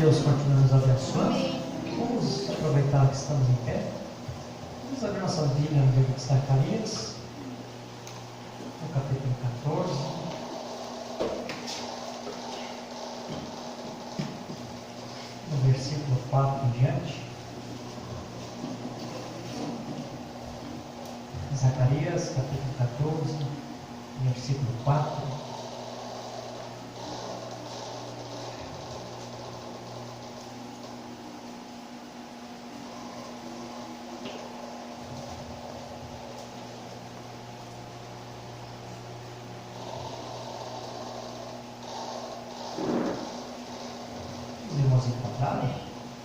Deus continue nos abençoando. Vamos aproveitar que estamos em pé. Vamos abrir nossa Bíblia no livro de Zacarias, no capítulo 14. No versículo 4 em diante. Zacarias, capítulo 14, versículo 4. Os irmãos encontraram?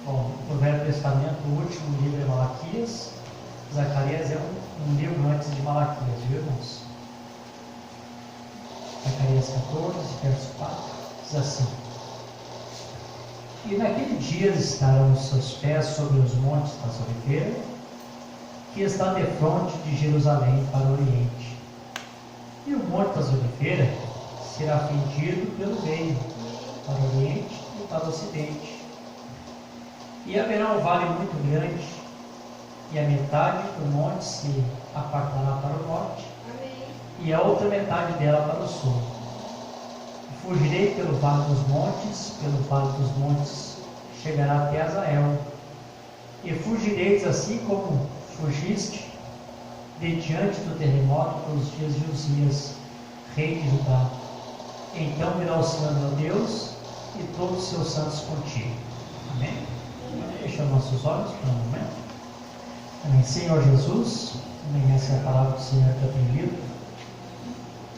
Bom, no Velho Testamento, o último livro é Malaquias. Zacarias é um livro antes de Malaquias, viu, irmãos? Zacarias 14, verso 4, diz assim: E naquele dia estarão os seus pés sobre os montes das oliveiras, que está defronte de Jerusalém para o oriente. E o monte das oliveiras será fendido pelo meio, para o oriente e para o ocidente. E haverá um vale muito grande, e a metade do monte se apartará para o norte, e a outra metade dela para o sul. Fugirei pelo vale dos montes chegará até Azael. E fugireis assim como fugiste de diante do terremoto nos dias de Uzias, rei de Judá. Então virá o Senhor meu Deus e todos os seus santos contigo. Amém? Fechando nossos olhos por um momento. Amém. Senhor Jesus, amém. Essa é a palavra do Senhor que eu tenho lido.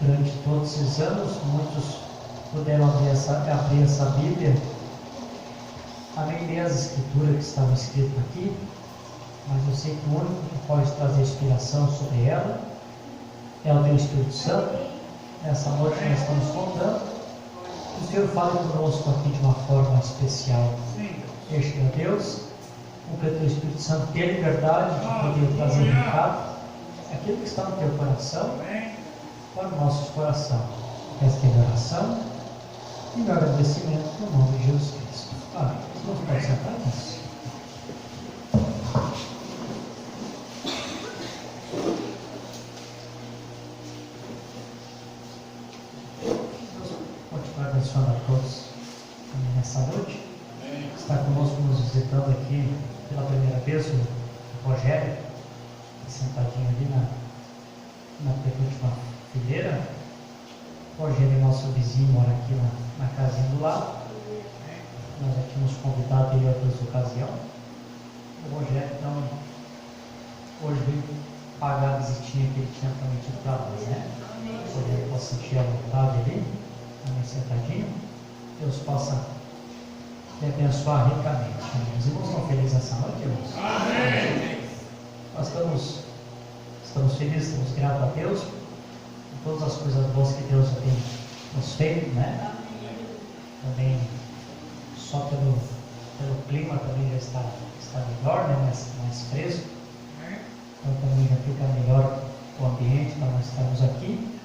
Durante todos esses anos, muitos puderam abrir essa Bíblia. Amém. Ler as escrituras que estavam escritas aqui. Mas eu sei que o único que pode trazer inspiração sobre ela é o Teu Espírito Santo. Nessa noite nós estamos contando. O Senhor fale conosco aqui de uma forma especial. Deixe, meu Deus, com que o Teu Espírito Santo tenha liberdade de poder trazer recado, aquilo que está no Teu coração, para o nosso coração. Esta é a oração e o agradecimento no nome de Jesus Cristo. Amém. Vamos ficar sentados. Abençoando a todos nessa noite. Está conosco nos visitando aqui pela primeira vez o Rogério, sentadinho ali na penúltima fileira. O Rogério é nosso vizinho, mora aqui na casinha do lado. Nós já tínhamos convidado ele em outras ocasiões. O Rogério, então, hoje veio pagar a visitinha que ele tinha prometido para nós, né? O Rogério pode sentir a vontade ali. Amém, sentadinho. Deus possa te abençoar ricamente. Os irmãos estão felizes essa noite, irmãos? Amém. Nós estamos felizes, estamos gratos a Deus por todas as coisas boas que Deus tem nos feito, né? Também só pelo clima também já está melhor, né? Mais fresco. Então também já fica melhor o ambiente para nós estarmos aqui.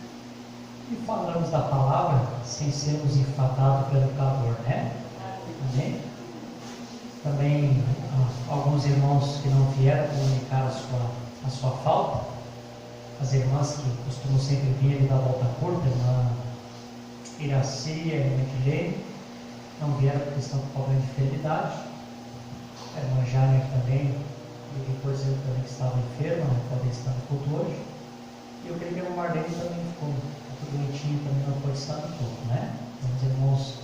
E falamos da palavra sem sermos enfadados pelo calor, né? Amém? Também alguns irmãos que não vieram comunicar a sua falta. As irmãs que costumam sempre vir ali da volta curta, a irmã Iraci e a irmã Edilene, não vieram porque estão com problema de enfermidade. A irmã Jânia também, e depois eu também que estava enferma, não pode estar no culto hoje. E eu creio que a irmã Marlene também ficou doentinho, também não pode estar no culto, né? Então, os irmãos,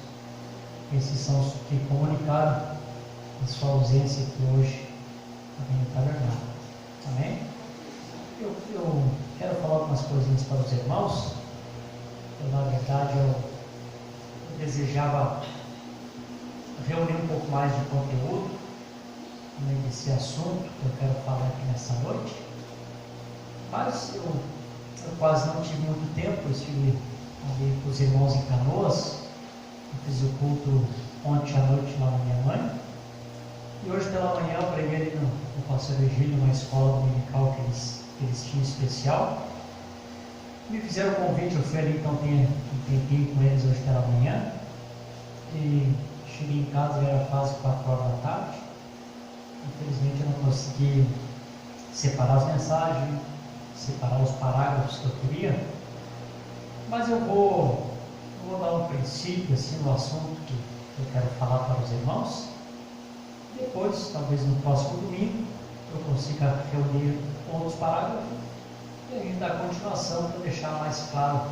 esses são os que comunicaram a sua ausência aqui hoje também no tabernáculo. Amém? Eu quero falar algumas coisinhas para os irmãos. Na verdade, eu desejava reunir um pouco mais de conteúdo desse assunto que eu quero falar aqui nessa noite. Mas eu quase não tive muito tempo. Eu estive ali com os irmãos em Canoas. Eu fiz o culto ontem à noite lá na minha mãe. E hoje pela manhã eu preguei ali no Pastor Virgílio, uma escola dominical que eles tinham especial. Me fizeram o convite, eu fui ali, então tenho um tempinho com eles hoje pela manhã. E cheguei em casa e era quase 4 horas da tarde. Infelizmente eu não consegui separar as mensagens, separar os parágrafos que eu queria, mas eu vou dar um princípio assim, no assunto que eu quero falar para os irmãos. Depois, talvez no próximo domingo, eu consiga reunir outros parágrafos e a gente dar continuação para deixar mais claro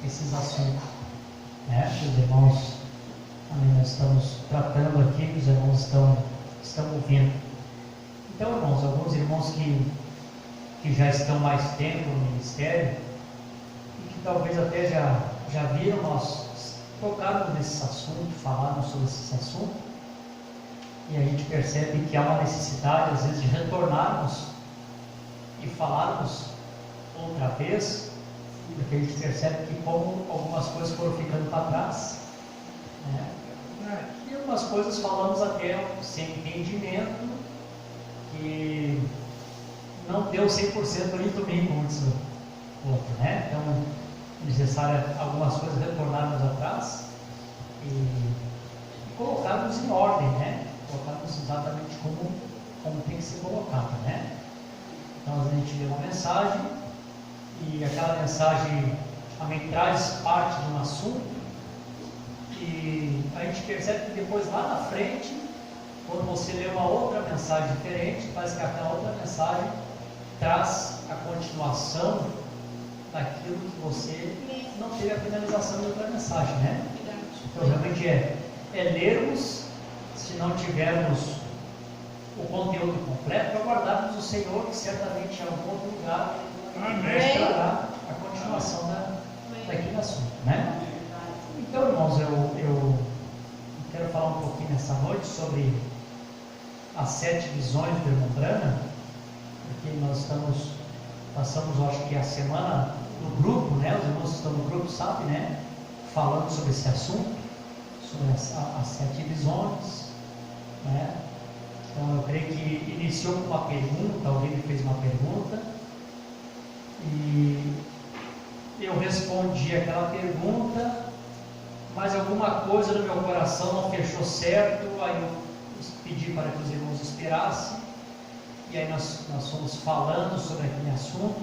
esses assuntos, né? Que os irmãos, nós estamos tratando aqui, que os irmãos estão ouvindo. Então, irmãos, alguns irmãos que já estão mais tempo no ministério e que talvez até já viram nós tocarmos nesse assunto, falarmos sobre esse assunto, e a gente percebe que há uma necessidade às vezes de retornarmos e falarmos outra vez, porque a gente percebe que como algumas coisas foram ficando para trás, né? E algumas coisas falamos até sem entendimento, que não deu 100% ali domingo, como disse o outro, né? Então é necessário algumas coisas retornarmos atrás e colocarmos em ordem, né? Colocarmos exatamente como tem que ser colocado, né? Então a gente lê uma mensagem e aquela mensagem também traz parte de um assunto e a gente percebe que depois lá na frente, quando você lê uma outra mensagem diferente, parece que aquela outra mensagem traz a continuação daquilo que você não teve a finalização de outra mensagem, né? Então realmente é lermos, se não tivermos o conteúdo completo, aguardarmos o Senhor, que certamente em algum outro lugar mostrará a continuação daquele assunto, né? Então, irmãos, eu quero falar um pouquinho nessa noite sobre as 7 visões do irmão Branham, porque nós passamos, eu acho que a semana no grupo, né? Os irmãos que estão no grupo sabem, né? Falando sobre esse assunto, sobre as 7 visões, né? Então eu creio que iniciou com uma pergunta, alguém me fez uma pergunta, e eu respondi aquela pergunta, mas alguma coisa no meu coração não fechou certo, aí eu pedi para que os irmãos esperassem, e aí nós fomos falando sobre aquele assunto,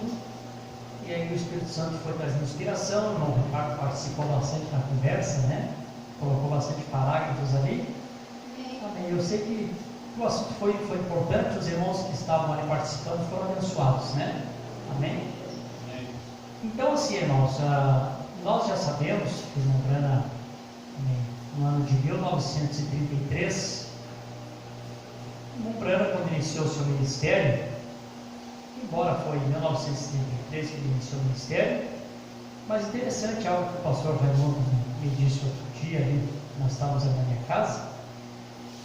e aí o Espírito Santo foi trazendo inspiração, o irmão Ricardo participou bastante na conversa, né? Colocou bastante parágrafos ali. Amém. Eu sei que o assunto foi importante, os irmãos que estavam ali participando foram abençoados, né? Amém? Então, assim, irmãos, nós já sabemos que o irmão Branham, no ano de 1933, o irmão Branham, quando iniciou o seu ministério, embora foi em 1933 que ele iniciou o ministério, mas interessante algo que o pastor Raimundo me disse outro dia, ali, nós estávamos na minha casa,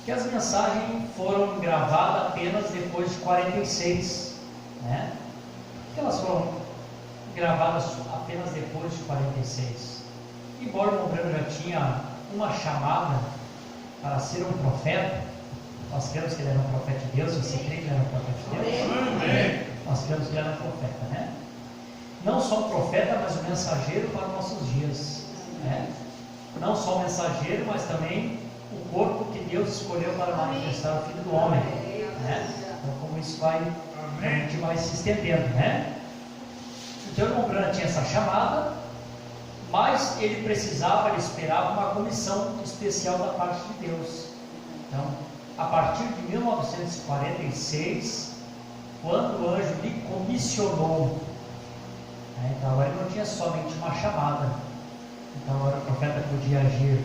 que as mensagens foram gravadas apenas depois de 46, né? Porque elas foram gravadas apenas depois de 46. Embora o irmão Branham já tinha uma chamada para ser um profeta, nós cremos que ele era um profeta de Deus. Você crê que ele era um profeta de Deus? Amém. Nós cremos que ele era um profeta, né? Não só um profeta, mas um mensageiro para os nossos dias, né? Não só um mensageiro, mas também o corpo que Deus escolheu para manifestar o Filho do Homem, né? Então, como isso a gente vai se estendendo, né? Então, o irmão Branham tinha essa chamada, mas ele esperava uma comissão especial da parte de Deus. Então, a partir de 1946, quando o anjo lhe comissionou, né? Então agora ele não tinha somente uma chamada, então agora o profeta podia agir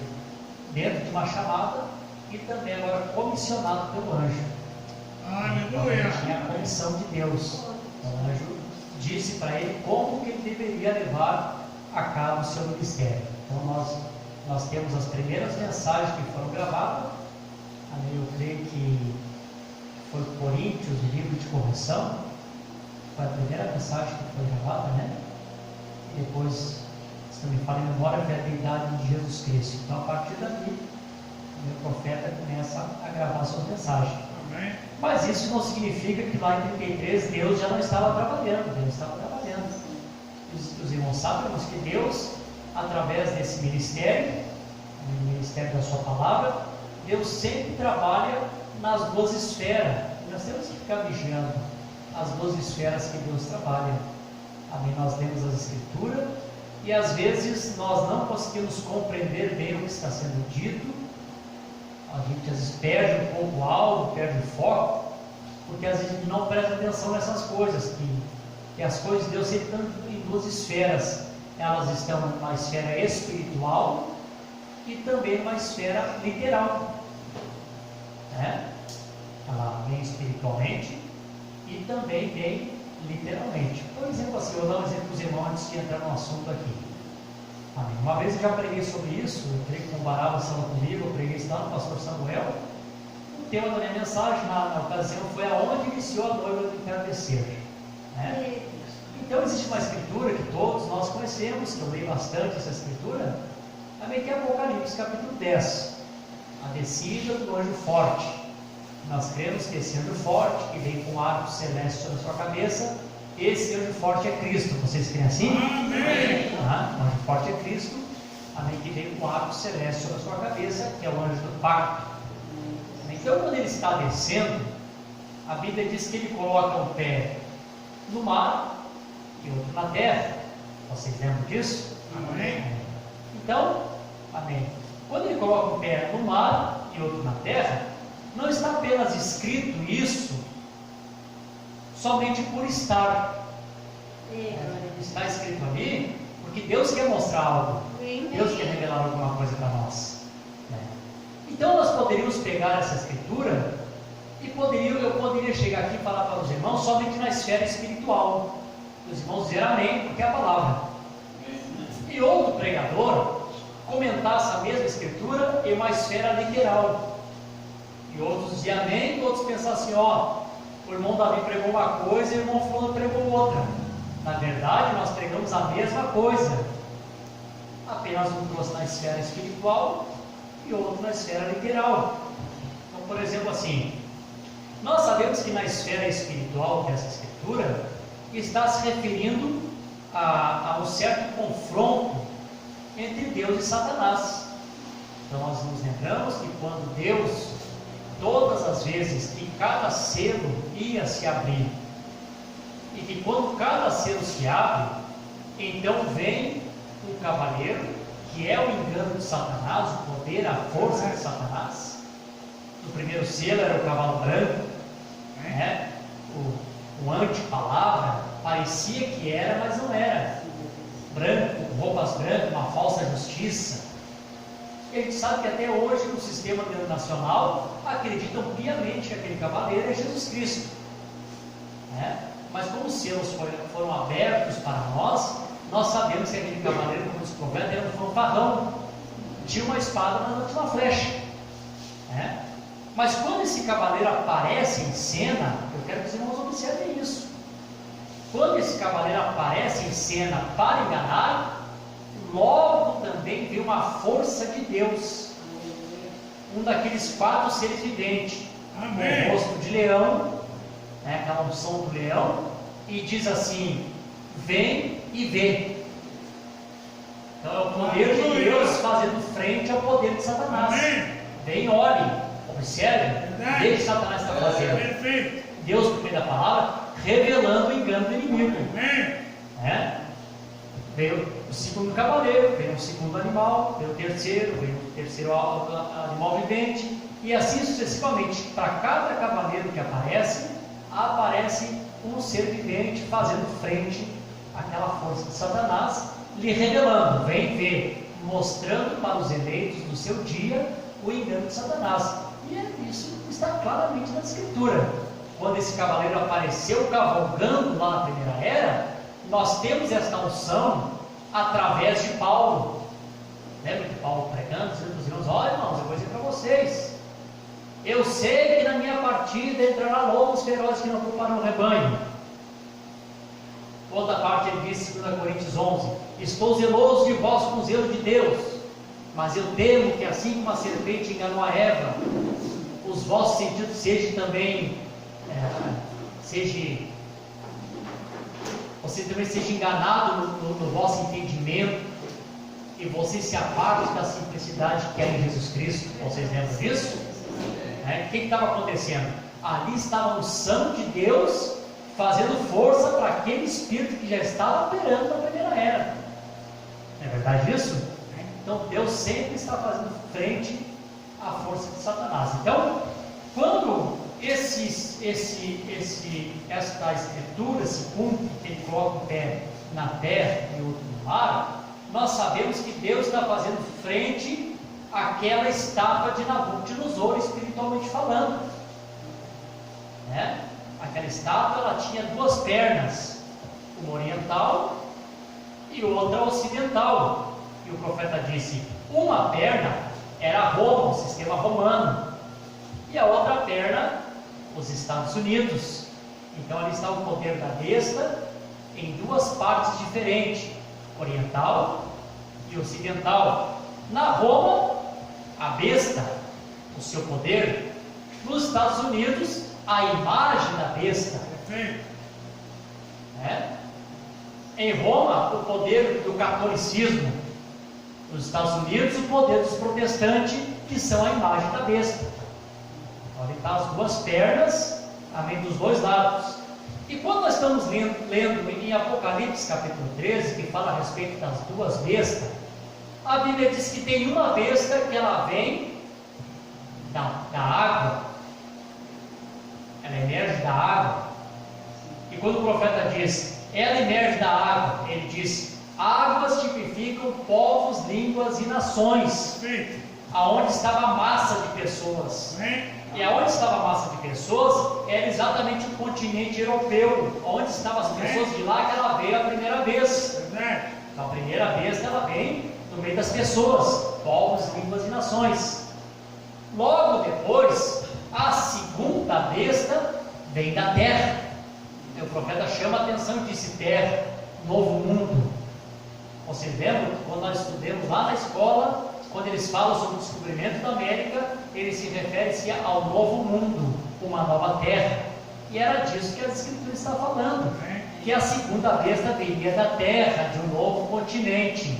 dentro de uma chamada e também agora comissionado pelo anjo. Aleluia! Então, tinha a comissão de Deus. Então o anjo disse para ele como que ele deveria levar a cabo o seu ministério. Então nós temos as primeiras mensagens que foram gravadas. Eu creio que foi Coríntios, o livro de correção, foi a primeira mensagem que foi gravada, né? E depois, se não me fala em memória, foi a deidade de Jesus Cristo. Então, a partir daqui, o profeta começa a gravar suas mensagens. Amém. Mas isso não significa que lá em 33 Deus já não estava trabalhando, Deus estava trabalhando. Os irmãos sabem que Deus, através desse ministério, o ministério da sua palavra, Deus sempre trabalha nas duas esferas. Nós temos que ficar vigiando as duas esferas que Deus trabalha. Amém? Nós lemos as Escrituras e às vezes nós não conseguimos compreender bem o que está sendo dito. A gente às vezes perde um pouco o alvo, perde o foco, porque às vezes a gente não presta atenção nessas coisas, que as coisas de Deus sempre estão em duas esferas. Elas estão numa esfera espiritual e também numa esfera literal, né? Ela vem espiritualmente e também vem literalmente. Por exemplo, assim, eu vou dar um exemplo para os irmãos antes de entrar no assunto aqui. Amém. Uma vez eu já preguei sobre isso, eu creio que o Baraba estava comigo, eu preguei isso lá no pastor Samuel. O tema da minha mensagem na ocasião foi aonde iniciou a noiva do entardecer, né? Então existe uma escritura que todos nós conhecemos, que eu leio bastante essa escritura, também que é Apocalipse capítulo 10, a descida do anjo forte. Nós cremos que esse anjo forte, que vem com um arco celeste sobre a sua cabeça, esse anjo forte é Cristo. Vocês creem assim? Amém. O anjo forte é Cristo, amém, que vem com um arco celeste sobre a sua cabeça, que é o anjo do pacto. Então quando ele está descendo, a Bíblia diz que ele coloca um pé no mar e outro na terra. Vocês lembram disso? Amém. Então, amém. Quando ele coloca um pé no mar e outro na terra, não está apenas escrito isso somente por estar. Está escrito ali porque Deus quer mostrar algo. Deus quer revelar alguma coisa para nós. Então nós poderíamos pegar essa escritura e eu poderia chegar aqui e falar para os irmãos somente na esfera espiritual. Os irmãos dizer amém, porque é a palavra. E outro pregador comentar essa mesma escritura em uma esfera literal. E outros dizer amém, e outros pensar assim, ó, o irmão Davi pregou uma coisa e o irmão fulano pregou outra. Na verdade, nós pregamos a mesma coisa. Apenas um trouxe na esfera espiritual e outro na esfera literal. Então, por exemplo, assim, nós sabemos que na esfera espiritual dessa escritura está se referindo a um certo confronto entre Deus e Satanás. Então nós nos lembramos que quando Deus, todas as vezes que cada selo ia se abrir, e que quando cada selo se abre, então vem um cavaleiro, que é o engano de Satanás, o poder, a força de Satanás. O primeiro selo era o cavalo branco, né? O anti-palavra, parecia que era, mas não era. Branco, roupas brancas, uma falsa justiça. E a gente sabe que até hoje no sistema denominacional acreditam piamente que aquele cavaleiro é Jesus Cristo, né? Mas como os selos foram abertos para nós sabemos que aquele cavaleiro, como diz o profeta, era um fanfarrão, tinha uma espada, mas não tinha uma flecha, né? Mas quando esse cavaleiro aparece em cena, eu quero que os irmãos observem isso. Quando esse cavaleiro aparece em cena para enganar, logo também vem uma força de Deus, um daqueles 4 seres viventes, Amém. o rosto de leão, né, aquela unção do leão, e diz assim: vem e vê. Então é o poder de Deus fazendo frente ao poder de Satanás. Amém. Vem, olhe, observe, veja o que Satanás está fazendo. Perfeito. Deus, por meio da palavra, revelando o engano do inimigo. Amém. Né? Veio o segundo cavaleiro, veio o segundo animal, veio o terceiro animal vivente, e assim sucessivamente. Para cada cavaleiro que aparece um ser vivente fazendo frente àquela força de Satanás, lhe revelando, vem ver, mostrando para os eleitos do seu dia o engano de Satanás. E isso está claramente na Escritura. Quando esse cavaleiro apareceu cavalgando lá na primeira era, nós temos esta unção através de Paulo. Lembra que Paulo pregando, dizendo para os irmãos: olha, irmãos, eu vou dizer para vocês, eu sei que na minha partida entrará lobos ferozes que não ocuparão o rebanho. Outra parte ele diz, 2 Coríntios 11: estou zeloso de vós com o zelo de Deus, mas eu temo que assim como a serpente enganou a Eva, os vossos sentidos você também seja enganado no vosso entendimento. e vocês se apartem da simplicidade que é em Jesus Cristo. Vocês lembram disso? O que estava acontecendo? Ali estava o Santo de Deus fazendo força para aquele espírito que já estava operando na primeira era. Não é verdade isso? Então Deus sempre está fazendo frente à força de Satanás. Então, quando esta escritura se cumpre, que ele coloca um pé na terra e outro no mar, nós sabemos que Deus está fazendo frente àquela estátua de Nabucodonosor, espiritualmente falando. Aquela estátua, ela tinha duas pernas, uma oriental e outra ocidental. E o profeta disse: uma perna era Roma, o sistema romano, e a outra perna, os Estados Unidos. Então ali está o poder da besta em duas partes diferentes, oriental e ocidental. Na Roma, a besta, o seu poder. Nos Estados Unidos, a imagem da besta. Em Roma, o poder do catolicismo. Nos Estados Unidos, o poder dos protestantes, que são a imagem da besta. Então, ali está as duas pernas, além dos dois lados. E quando nós estamos lendo em Apocalipse capítulo 13, que fala a respeito das duas bestas, a Bíblia diz que tem uma besta que ela vem da água, ela emerge da água. E quando o profeta diz, ela emerge da água, ele diz, águas tipificam povos, línguas e nações. Aonde estava a massa de pessoas. E aonde estava a massa de pessoas era exatamente o continente europeu, onde estavam as pessoas de lá que ela veio a primeira vez. Então, a primeira vez ela vem no meio das pessoas, povos, línguas e nações. Logo depois, a segunda besta vem da terra. E o profeta chama a atenção e disse: terra, novo mundo. Vocês lembram que quando nós estudamos lá na escola, quando eles falam sobre o descobrimento da América, eles se referem-se ao novo mundo, uma nova terra. E era disso que a Escritura está falando, que a segunda besta viria da terra, de um novo continente.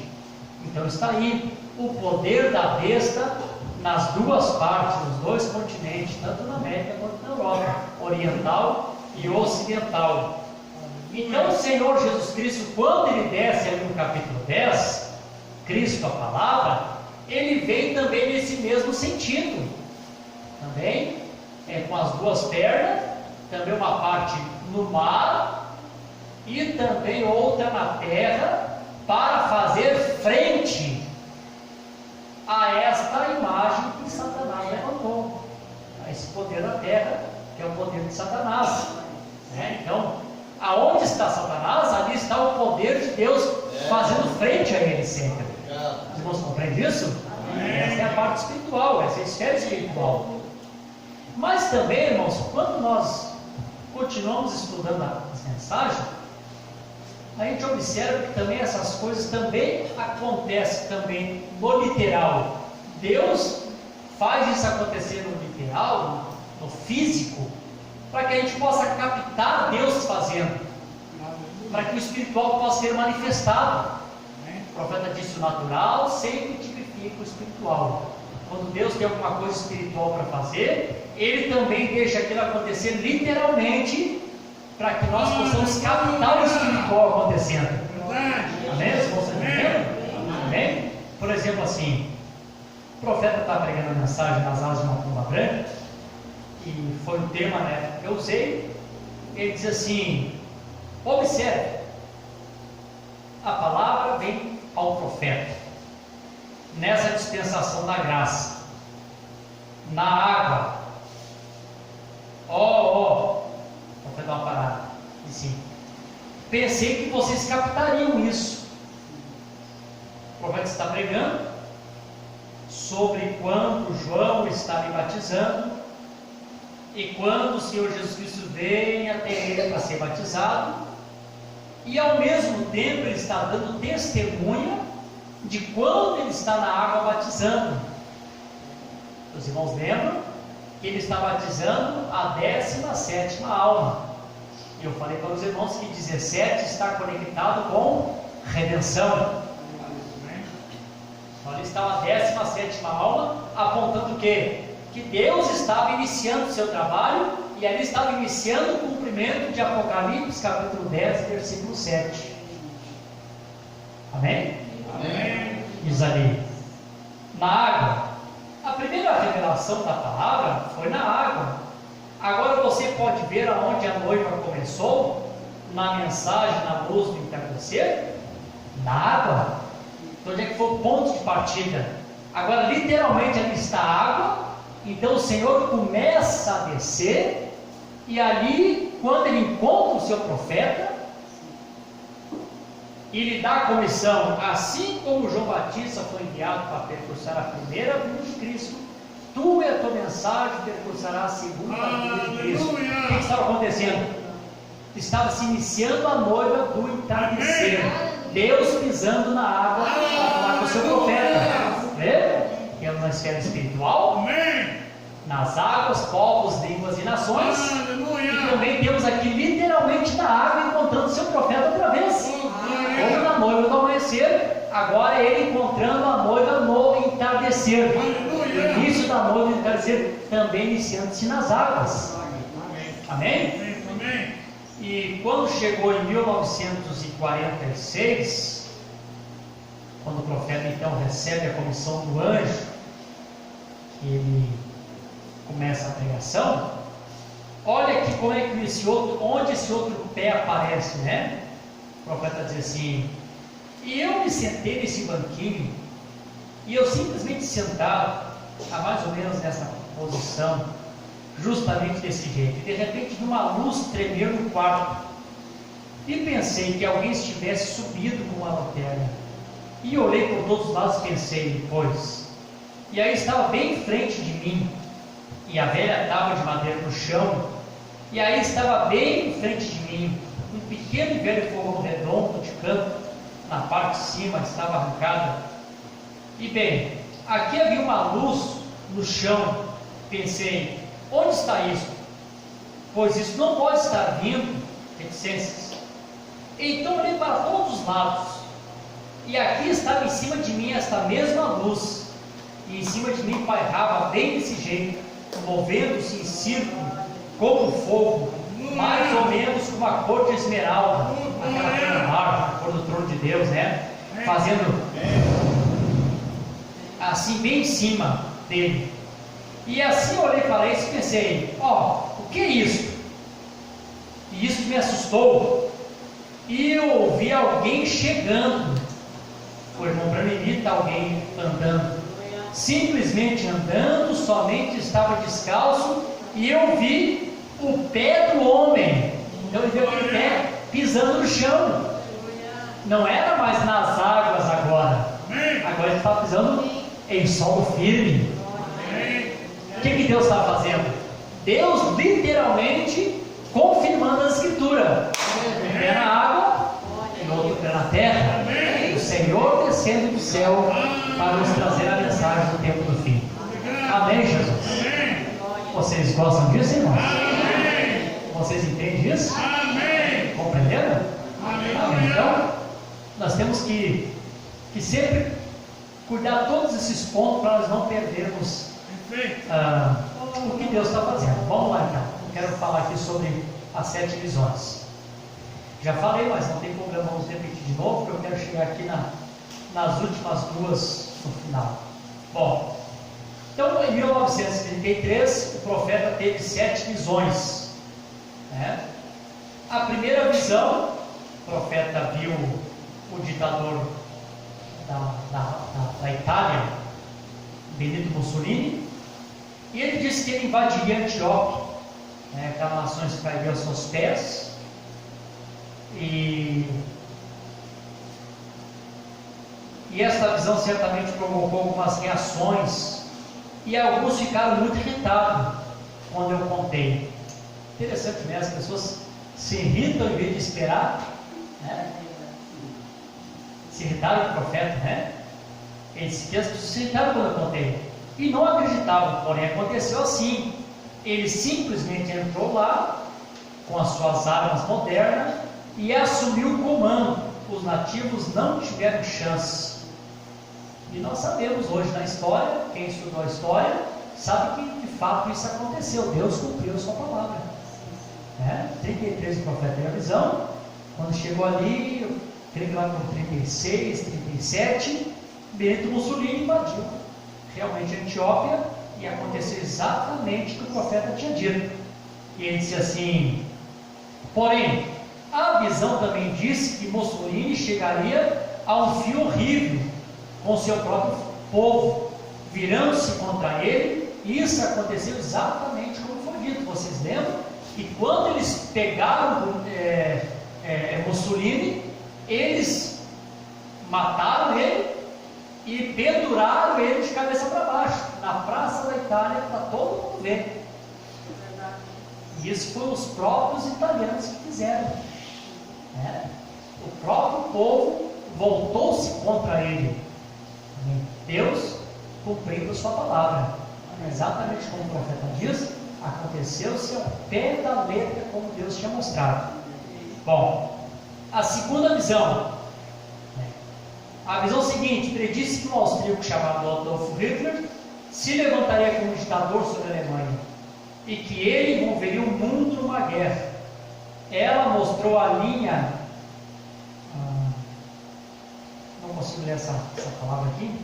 Então está aí o poder da besta nas duas partes, nos dois continentes, tanto na América quanto na Europa, oriental e ocidental. Então o Senhor Jesus Cristo, quando ele desce ali no capítulo 10, Cristo, a palavra, ele vem também nesse mesmo sentido, também com as duas pernas, também uma parte no mar e também outra na terra, para fazer frente a esta imagem que Satanás levantou, a esse poder da terra, que é o poder de Satanás. Então, aonde está Satanás, ali está o poder de Deus fazendo frente a ele sempre. Os irmãos compreendem isso? Essa é a parte espiritual, essa é a esfera espiritual. Mas também, irmãos, quando nós continuamos estudando as mensagens, a gente observa que também essas coisas também acontecem também no literal. Deus faz isso acontecer no literal, no físico, para que a gente possa captar Deus fazendo, para que o espiritual possa ser manifestado. O profeta disse: o natural sempre tipifica o espiritual. Quando Deus tem alguma coisa espiritual para fazer, Ele também deixa aquilo acontecer literalmente, para que nós possamos captar o espiritual acontecendo. Amém? Vocês estão entendendo? Amém? Por exemplo, assim, o profeta está pregando a mensagem nas asas de uma pomba branca, e foi um tema, né, que eu usei. Ele diz assim: observe, a palavra vem ao profeta nessa dispensação da graça, na água. O profeta dá uma parada e sim, pensei que vocês captariam isso. O profeta está pregando sobre quando João está me batizando e quando o Senhor Jesus Cristo vem até ele para ser batizado, e ao mesmo tempo ele está dando testemunha de quando ele está na água batizando. Os irmãos lembram que ele está batizando a 17ª alma. E eu falei para os irmãos que 17 está conectado com redenção. Então ali estava a 17ª aula, apontando o quê? Que Deus estava iniciando o seu trabalho, e ali estava iniciando o cumprimento de Apocalipse, capítulo 10, versículo 7. Amém? Amém. Diz ali, na água. A primeira revelação da palavra foi na água. Agora você pode ver aonde a noiva começou, na mensagem, na luz do entardecer, na água. Então onde é que foi o ponto de partida? Agora literalmente ali está a água. Então o Senhor começa a descer, e ali, quando ele encontra o seu profeta, e lhe dá a comissão, assim como João Batista foi enviado para percursar a primeira vinda de Cristo, tu e a tua mensagem percursará a segunda vinda de Cristo. O que estava acontecendo? Estava se iniciando a noiva do entardecer. Deus pisando na água para falar com o seu profeta. Vê? Temos na esfera espiritual. Amém. Nas águas, povos, línguas e nações. Aleluia. E também temos aqui literalmente na água encontrando o seu profeta outra vez. Como na noiva do amanhecer, agora ele encontrando a noiva no entardecer. O início da noiva no entardecer também iniciando-se nas águas. Amém? Amém. E quando chegou em 1946, quando o profeta então recebe a comissão do anjo, ele começa a pregação. Olha aqui como é que onde esse outro pé aparece, né? O profeta diz assim: e eu me sentei nesse banquinho, e eu simplesmente sentado, a mais ou menos nessa posição, justamente desse jeito, e de repente vi uma luz tremer no quarto, e pensei que alguém estivesse subido com uma lanterna, e olhei por todos os lados e pensei, pois, e aí estava bem em frente de mim, e a velha tábua de madeira no chão, e aí estava bem em frente de mim, um pequeno e velho fogão redondo de canto, na parte de cima estava arrancada, e bem, aqui havia uma luz no chão. Pensei, onde está isso? Pois isso não pode estar vindo, reticências. Então olhei para todos os lados, e aqui estava em cima de mim esta mesma luz, e em cima de mim pairava bem desse jeito, movendo-se em círculo, como fogo, mais ou menos com uma cor de esmeralda, aquela cor do mar, a cor do trono de Deus, né? Fazendo assim bem em cima dele. E assim eu olhei para isso e pensei, o que é isso? E isso me assustou. E eu ouvi alguém chegando. O irmão Branimita, alguém andando, simplesmente andando, somente estava descalço, e eu vi o pé do homem. Então ele viu aquele pé pisando no chão. Não era mais nas águas agora. Agora ele estava pisando em solo firme. O que Deus estava fazendo? Deus literalmente confirmando a escritura. Um pé na água e outro pé na terra. O Senhor descendo do céu para nos trazer a mensagem do tempo do fim. Amém, Jesus? Vocês gostam disso, irmãos? Vocês entendem isso? Amém. Compreenderam? Amém. Então, nós temos que sempre cuidar todos esses pontos para nós não perdermos o que Deus está fazendo. Vamos lá então. Eu quero falar aqui sobre as 7 visões. Já falei, mas não tem problema, vamos repetir de novo, porque eu quero chegar aqui nas últimas duas no final. Bom, então em 1933 o profeta teve 7 visões. Né? A primeira visão, o profeta viu o ditador da Itália, Benito Mussolini, e ele disse que ele invadiria Antioquia, aquela nação que caiu aos seus pés, e essa visão certamente provocou algumas reações, e alguns ficaram muito irritados quando eu contei. Interessante, né? As pessoas se irritam em vez de esperar, né? Se irritaram com o profeta, né? As pessoas se irritaram quando eu contei e não acreditavam, porém aconteceu assim. Ele simplesmente entrou lá com as suas armas modernas e assumiu o comando. Os nativos não tiveram chance. E nós sabemos hoje na história, quem estudou a história, sabe que de fato isso aconteceu. Deus cumpriu a sua palavra. 33 o profeta teve a visão. Quando chegou ali, eu creio que lá com 36, 37, Benito Mussolini invadiu realmente a Etiópia, e aconteceu exatamente o que o profeta tinha dito. E ele disse assim: porém, a visão também disse que Mussolini chegaria a um fim horrível com seu próprio povo, virando-se contra ele, e isso aconteceu exatamente como foi dito. Vocês lembram que quando eles pegaram Mussolini, eles mataram ele e penduraram ele de cabeça para baixo, na Praça da Itália, para todo mundo ver. E isso foram os próprios italianos que fizeram. O próprio povo voltou-se contra ele. Deus cumprindo a sua palavra. Exatamente como o profeta diz, aconteceu-se ao pé da letra como Deus tinha mostrado. Bom, a segunda visão. A visão seguinte, predisse que um austríaco chamado Adolf Hitler se levantaria como ditador sobre a Alemanha e que ele envolveria o mundo numa guerra. Ela mostrou a linha, não consigo ler essa palavra aqui,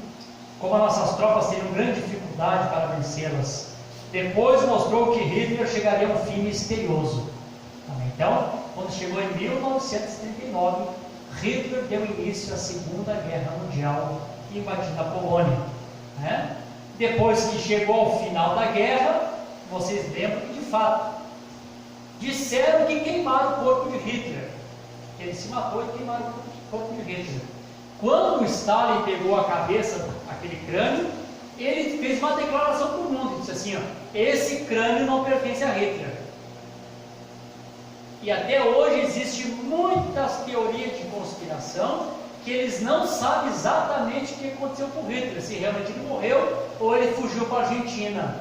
como as nossas tropas teriam grande dificuldade para vencê-las. Depois mostrou que Hitler chegaria a um fim misterioso. Então, quando chegou em 1939, Hitler deu início à Segunda Guerra Mundial, invadindo a Polônia. Depois que chegou ao final da guerra, vocês lembram que de fato disseram que queimaram o corpo de Hitler. Ele se matou e queimaram o corpo de Hitler. Quando o Stalin pegou a cabeça, aquele crânio, ele fez uma declaração para o mundo, disse assim: esse crânio não pertence a Hitler. E até hoje existem muitas teorias de conspiração que eles não sabem exatamente o que aconteceu com Hitler, se realmente ele morreu ou ele fugiu para a Argentina.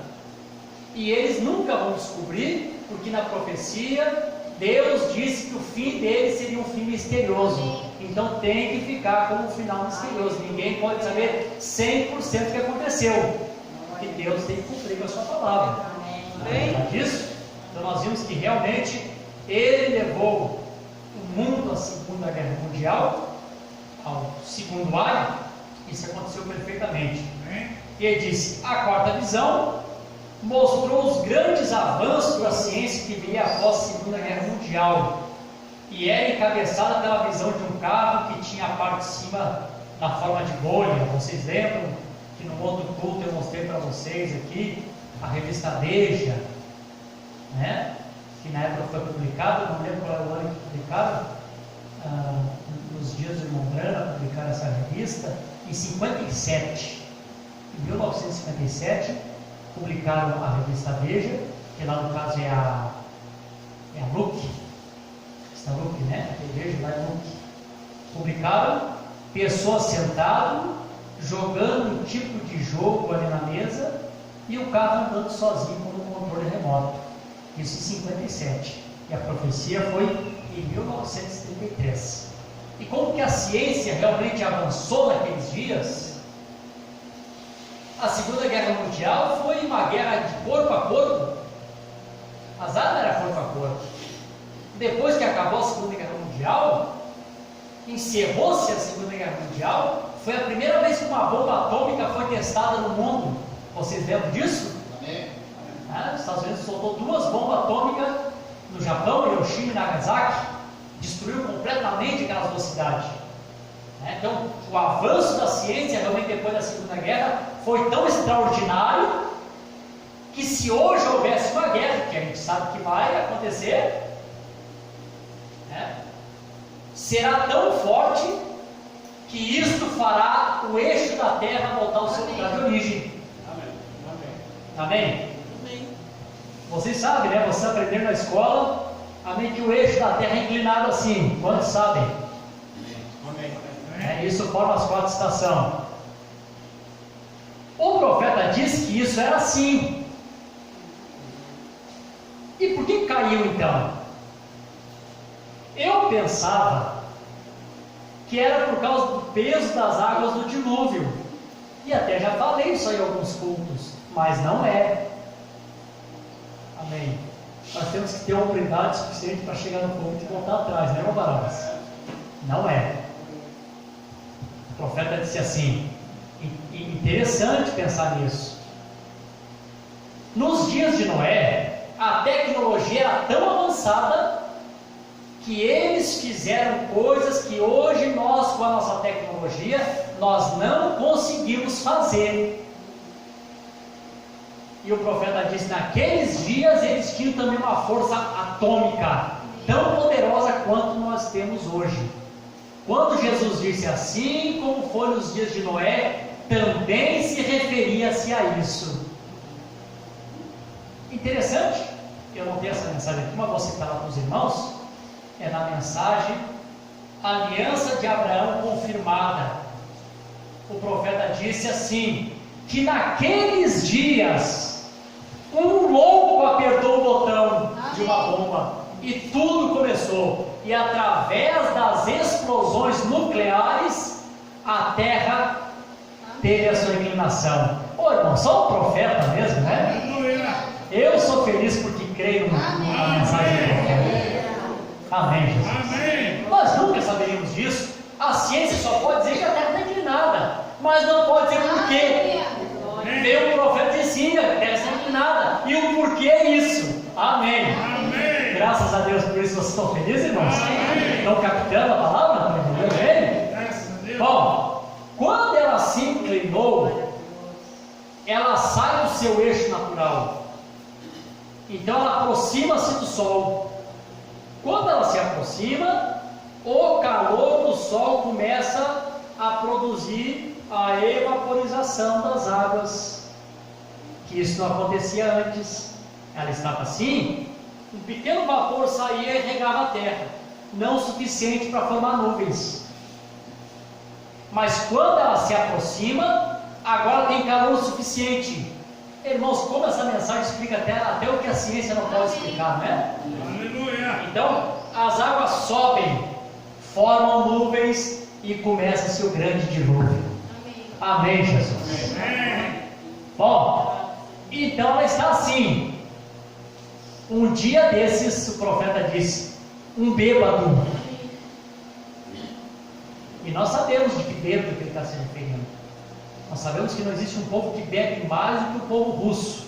E eles nunca vão descobrir, porque na profecia Deus disse que o fim dele seria um fim misterioso. Então tem que ficar como um final misterioso. Ninguém pode saber 100% o que aconteceu, porque Deus tem que cumprir com a sua palavra. Disso? Então nós vimos que realmente ele levou o mundo à Segunda Guerra Mundial, ao segundo ano. Isso aconteceu perfeitamente. E ele disse: a quarta visão mostrou os grandes avanços da ciência que viria após a Segunda Guerra Mundial, e era encabeçada pela visão de um carro que tinha a parte de cima na forma de bolha. Vocês lembram que no outro culto eu mostrei para vocês aqui a revista Veja, que na época foi publicado, não lembro qual era o ano que publicaram, nos dias do irmão Brana publicaram essa revista, em 57, em 1957, publicaram a revista Veja, que lá no caso é a Look, esta Look, Veja lá é Look. Publicaram pessoas sentadas, jogando um tipo de jogo ali na mesa, e o carro andando sozinho com o controle remoto. Isso em 57. E a profecia foi em 1933. E como que a ciência realmente avançou naqueles dias? A Segunda Guerra Mundial foi uma guerra de corpo a corpo. As armas eram corpo a corpo. Depois que acabou a Segunda Guerra Mundial, encerrou-se a Segunda Guerra Mundial, foi a primeira vez que uma bomba atômica foi testada no mundo. Vocês lembram disso? Os Estados Unidos soltou 2 bombas atômicas no Japão, Hiroshima e Nagasaki, destruiu completamente aquelas duas cidades. Então, o avanço da ciência, realmente depois da Segunda Guerra, foi tão extraordinário que se hoje houvesse uma guerra, que a gente sabe que vai acontecer, será tão forte que isto fará o eixo da Terra voltar ao seu lugar de origem. Amém? Vocês sabem, Vocês aprenderam na escola, amém, que o eixo da Terra é inclinado assim. Quantos sabem? Isso forma as 4 estações. O profeta disse que isso era assim. E por que caiu então? Eu pensava que era por causa do peso das águas do dilúvio. E até já falei isso aí em alguns cultos, mas não é. Amém. Nós temos que ter uma hombridade suficiente para chegar no ponto e voltar atrás, né, irmão Barabas? Não é. O profeta disse assim, e interessante pensar nisso. Nos dias de Noé, a tecnologia era tão avançada que eles fizeram coisas que hoje nós, com a nossa tecnologia, nós não conseguimos fazer. E o profeta disse, naqueles dias eles tinham também uma força atômica, tão poderosa quanto nós temos hoje. Quando Jesus disse assim como foi nos dias de Noé, também se referia-se a isso. Interessante, eu não tenho essa mensagem aqui, mas vou citar lá para os irmãos, é na mensagem Aliança de Abraão confirmada. O profeta disse assim, que naqueles dias, um louco apertou o botão de uma bomba, e tudo começou, e através das explosões nucleares, a Terra teve a sua inclinação. Ô irmão, só o profeta mesmo, né? Eu sou feliz porque creio na mensagem do profeta. Amém, Jesus. Amém. Nós nunca saberíamos disso. A ciência só pode dizer que a Terra está inclinada, mas não pode dizer por quê. Veio um profeta e disse sim, a Terra está inclinada. E o porquê é isso. Amém. Amém. Graças a Deus por isso vocês estão felizes, irmãos? Amém. Estão captando a palavra? Estão entendendo ele? Bom, quando ela se inclinou, ela sai do seu eixo natural. Então ela aproxima-se do Sol. Quando ela se aproxima, o calor do Sol começa a produzir a evaporização das águas, que isso não acontecia antes. Ela estava assim, um pequeno vapor saía e regava a terra, não o suficiente para formar nuvens. Mas quando ela se aproxima, agora tem calor suficiente. Irmãos, como essa mensagem explica até o que a ciência não pode explicar, não é? Aleluia! Então, as águas sobem, formam nuvens e começa-se o grande dilúvio. Amém, Jesus? Amém. Bom, então ela está assim. Um dia desses, o profeta disse, um bêbado. E nós sabemos de que bêbado que ele está se referindo. Nós sabemos que não existe um povo que bebe mais do que o povo russo,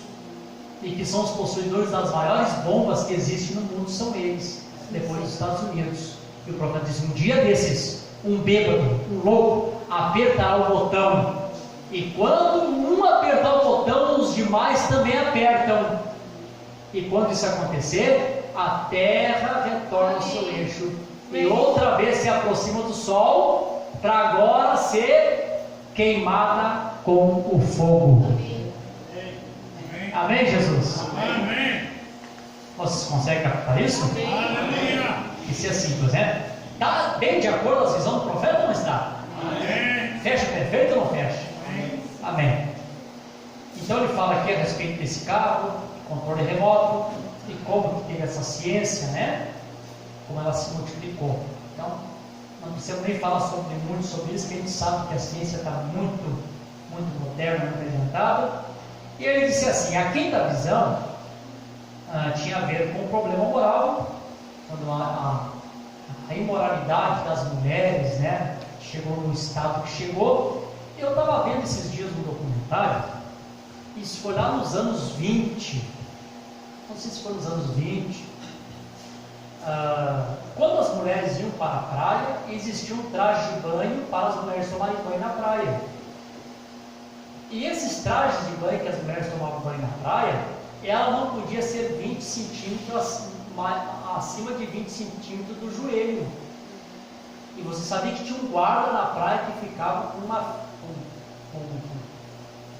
e que são os possuidores das maiores bombas que existem no mundo, são eles, depois dos Estados Unidos. E o profeta diz, um dia desses, um bêbado, um louco, apertará o botão, e quando um apertar o botão, os demais também apertam, e quando isso acontecer, a terra retorna ao seu eixo, e outra vez se aproxima do sol, para agora ser queimada com o fogo. Amém, Amém Jesus? Amém. Vocês conseguem captar isso? Amém. Isso é simples, né? Está bem de acordo com a visão do profeta ou não está? Amém. Fecha perfeito ou não fecha? Amém. Amém. Então ele fala aqui a respeito desse carro, controle remoto, e como que teve essa ciência, né? Como ela se multiplicou. Então, não precisamos nem falar muito sobre isso, que a gente sabe que a ciência está muito moderna, muito adiantada. E ele disse assim, a quinta visão tinha a ver com o problema moral, quando a imoralidade das mulheres, né, chegou no estado que chegou. Eu estava vendo esses dias um documentário, isso foi lá nos anos 20, não sei se foi nos anos 20, quando as mulheres iam para a praia, existia um traje de banho para as mulheres tomarem banho na praia. E esses trajes de banho que as mulheres tomavam banho na praia, ela não podia ser 20 centímetros acima de 20 centímetros do joelho. E você sabia que tinha um guarda na praia que ficava com um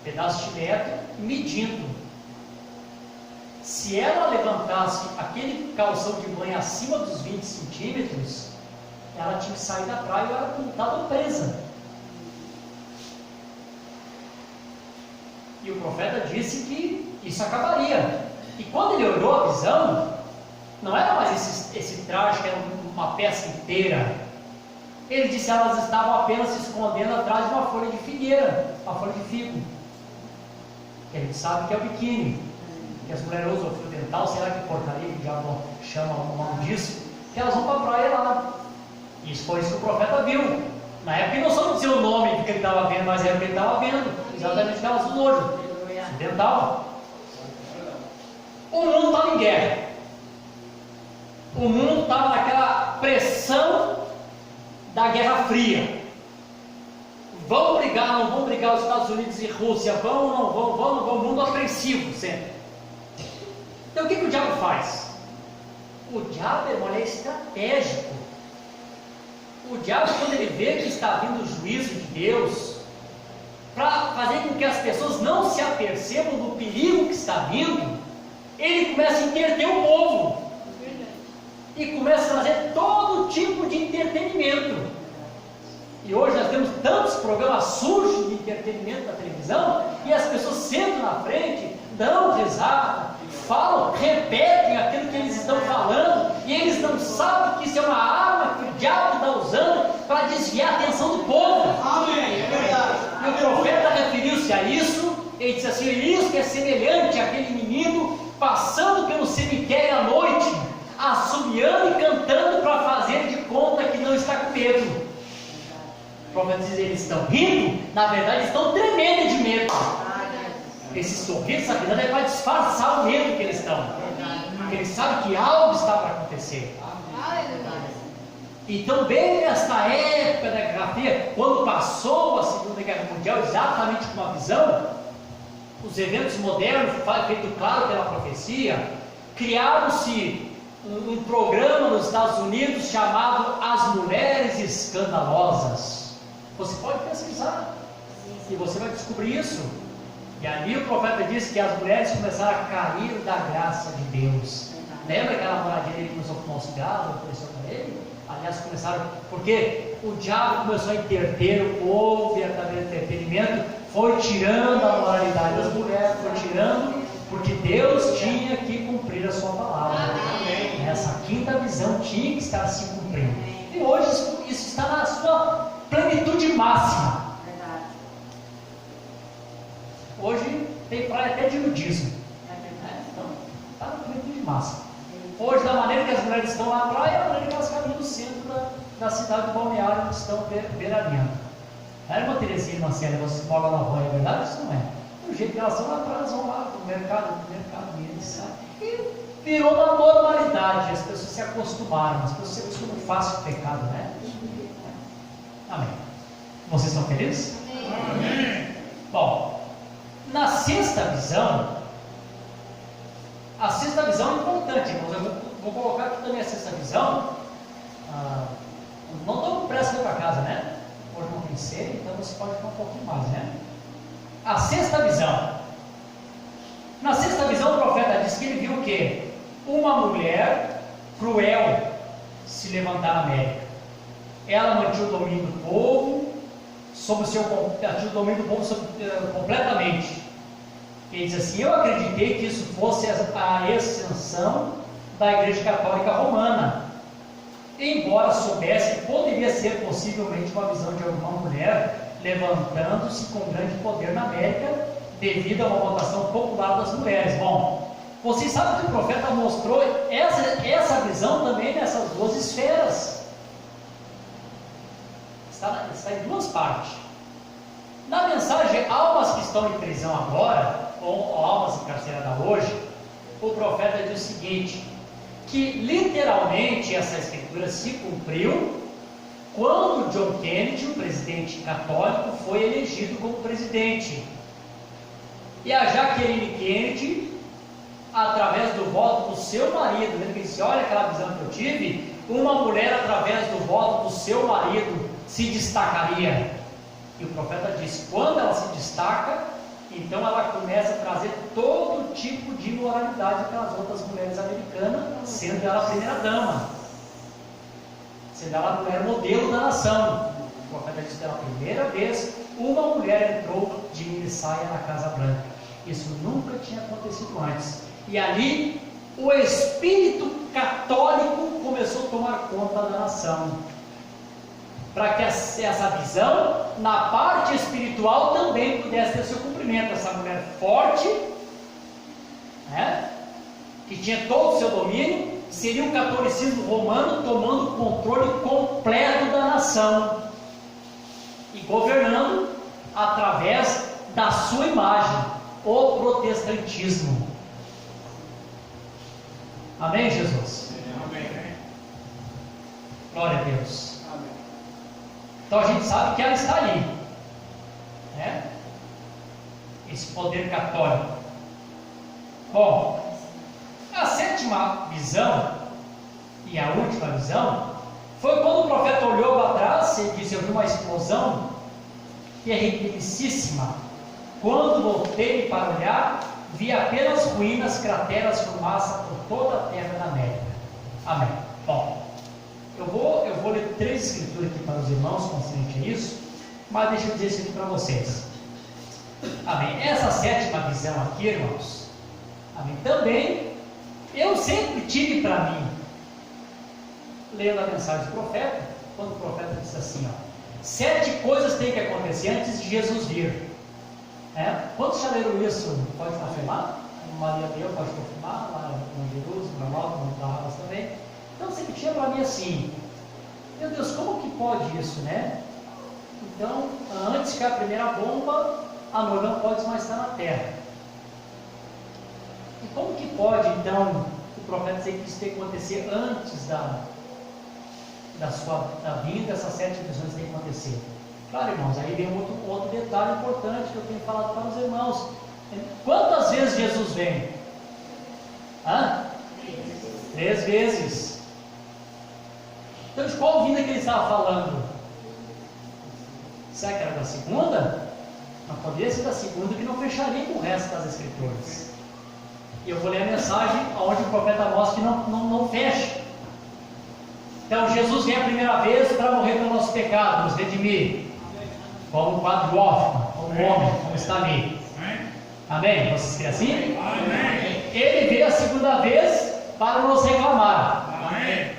pedaço de metro medindo. Se ela levantasse aquele calção de banho acima dos 20 centímetros, ela tinha que sair da praia e era multada ou presa. E o profeta disse que isso acabaria. E quando ele olhou a visão, não era mais esse traje que era uma peça inteira. Ele disse que elas estavam apenas se escondendo atrás de uma folha de figueira, uma folha de figo. Que a gente sabe que é o biquíni, que as mulheres usam fio dental, sei lá que porcaria que o diabo chama o nome disso, que elas vão para a praia lá. Isso foi isso que o profeta viu. Na época ele não soube dizer o nome do que ele estava vendo, mas era o que ele estava vendo, exatamente aquelas do nojo, fio dental. O mundo estava em guerra. O mundo estava naquela pressão da Guerra Fria. Vão brigar, não vão brigar os Estados Unidos e Rússia, vão, não vão, mundo apreensivo sempre. Então o que o diabo faz? O diabo é estratégico. O diabo, quando ele vê que está vindo o juízo de Deus, para fazer com que as pessoas não se apercebam do perigo que está vindo, ele começa a entreter o povo. E começa a trazer todo tipo de entretenimento. E hoje nós temos tantos programas sujos de entretenimento na televisão, e as pessoas sentam na frente, dão risada, falam, repetem aquilo que eles estão falando, e eles não sabem que isso é uma arma que o diabo está usando para desviar a atenção do povo. Amém, é verdade. E o profeta referiu-se a isso, ele disse assim: isso é semelhante àquele menino passando pelo cemitério à noite, assobiando e cantando para fazer de conta que não está com medo. O profeta diz: eles estão rindo, na verdade estão tremendo de medo. Esse sorriso, essa risada é para disfarçar o medo que eles estão, porque eles sabem que algo está para acontecer. Então, bem nesta época da Guerra Fria, quando passou a Segunda Guerra Mundial, exatamente com uma visão, os eventos modernos, feito claro pela profecia, criaram-se um programa nos Estados Unidos chamado As Mulheres Escandalosas. Você pode pesquisar e você vai descobrir isso. E ali o profeta disse que as mulheres começaram a cair da graça de Deus. Lembra aquela namoradinha dele que começou a fumar um cigarro, ofereceu para ele? Aliás, começaram, porque o diabo começou a entreter o povo, e através do entretenimento foi tirando a moralidade das mulheres, foi tirando, porque Deus tinha que cumprir a sua palavra. Amém. Essa quinta visão tinha que estar se cumprindo. E hoje isso está na sua plenitude máxima. Hoje tem praia até de nudismo. Então, está na plenitude máxima. Hoje, da maneira que as mulheres estão na praia, é a maneira que elas caminham no centro da cidade do balneário, onde estão veraneando. A irmã Terezinha e irmã Célia, você mora na rua, é verdade? Isso não é. Do jeito que elas estão lá atrás, elas vão lá para o mercado deles, sabe? E virou uma normalidade, as pessoas se acostumaram, as pessoas se acostumam fácil com o pecado, né? Amém. Vocês estão felizes? Amém. Bom, na sexta visão, a sexta visão é importante, irmãos. Eu vou colocar aqui também a sexta visão. Não estou com pressa de ir para casa, né? Hoje não tem ceia, então você pode ficar um pouquinho mais, né? A sexta visão. Na sexta visão, o profeta diz que ele viu o quê? Uma mulher cruel se levantar na América. Ela mantinha o domínio do povo, tinha o domínio do povo completamente. Ele diz assim: eu acreditei que isso fosse a extensão da Igreja Católica Romana, embora soubesse que poderia ser possivelmente uma visão de alguma mulher levantando-se com grande poder na América, devido a uma votação popular das mulheres. Bom, vocês sabem que o profeta mostrou essa visão também nessas duas esferas. Está em duas partes. Na mensagem Almas que estão em prisão agora, ou almas encarceradas hoje, o profeta diz o seguinte: que literalmente essa escritura se cumpriu quando John Kennedy, o presidente católico, foi elegido como presidente. E a Jacqueline Kennedy, através do voto do seu marido, ele disse: olha aquela visão que eu tive, uma mulher através do voto do seu marido se destacaria. E o profeta disse: quando ela se destaca, então ela começa a trazer todo tipo de imoralidade para as outras mulheres americanas, sendo ela a primeira dama, sendo ela a mulher modelo da nação. O profeta disse: pela primeira vez uma mulher entrou de mini saia na Casa Branca. Isso nunca tinha acontecido antes. E ali o espírito católico começou a tomar conta da nação. para que essa visão, na parte espiritual, também pudesse ter seu cumprimento. Essa mulher forte, né, que tinha todo o seu domínio, seria o catolicismo romano tomando o controle completo da nação e governando através da sua imagem, o protestantismo. Amém, Jesus? Amém. Glória a Deus. Amém. Então a gente sabe que ela está ali, né? Esse poder católico. Bom, a sétima visão e a última visão foi quando o profeta olhou para trás e disse: eu vi uma explosão terrívelíssima. Quando voltei para olhar, vi apenas ruínas, crateras, fumaça por toda a terra da América. Amém. Bom, eu vou ler 3 escrituras aqui para os irmãos concernente a isso, mas deixa eu dizer isso aqui para vocês. Amém. Essa sétima visão aqui, irmãos, amém, também eu sempre tive para mim, lendo a mensagem do profeta, quando o profeta disse assim, ó: 7 coisas têm que acontecer antes de Jesus vir. Quantos já leram isso? Pode confirmar? Maria Deu pode confirmar, lá em Jerusalém, na Nova, no Barras também. Então sempre tinha para mim assim: meu Deus, como que pode isso, né? Então, antes que a primeira bomba, a noiva não pode mais estar na terra. E como que pode, então, o profeta dizer que isso tem que acontecer antes da vinda, essas 7 visões têm que acontecer? Claro, irmãos, aí vem outro detalhe importante que eu tenho falado para os irmãos. Quantas vezes Jesus vem? 3 vezes. Então, de qual vinda que ele estava falando? Será que era da segunda? Não poderia ser da segunda, que não fecharia com o resto das escrituras. E eu vou ler a mensagem onde o profeta mostra que não fecha. Então, Jesus vem a primeira vez para morrer pelo nosso pecado, nos redimir, como quadro como homem, como está ali. Amém? Vocês creem assim? Amém. Ele veio a segunda vez para nos reclamar. Amém.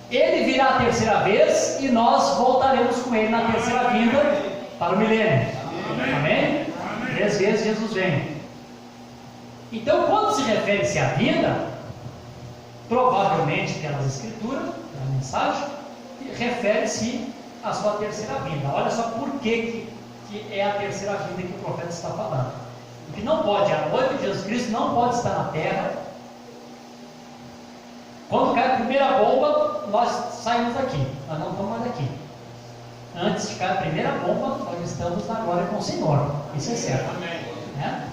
Ele virá a terceira vez e nós voltaremos com ele na terceira vinda para o milênio. Amém? 3 vezes Jesus vem. Então, quando se refere-se à vinda, provavelmente pelas escrituras, pela mensagem, refere-se à sua terceira vinda. Olha só por que é a terceira vinda que o profeta está falando. Porque não pode, a noiva de Jesus Cristo não pode estar na terra. Quando cai a primeira bomba, nós saímos daqui, nós não estamos mais aqui. Antes de cair a primeira bomba, nós estamos na glória com o Senhor. Isso é certo. Né?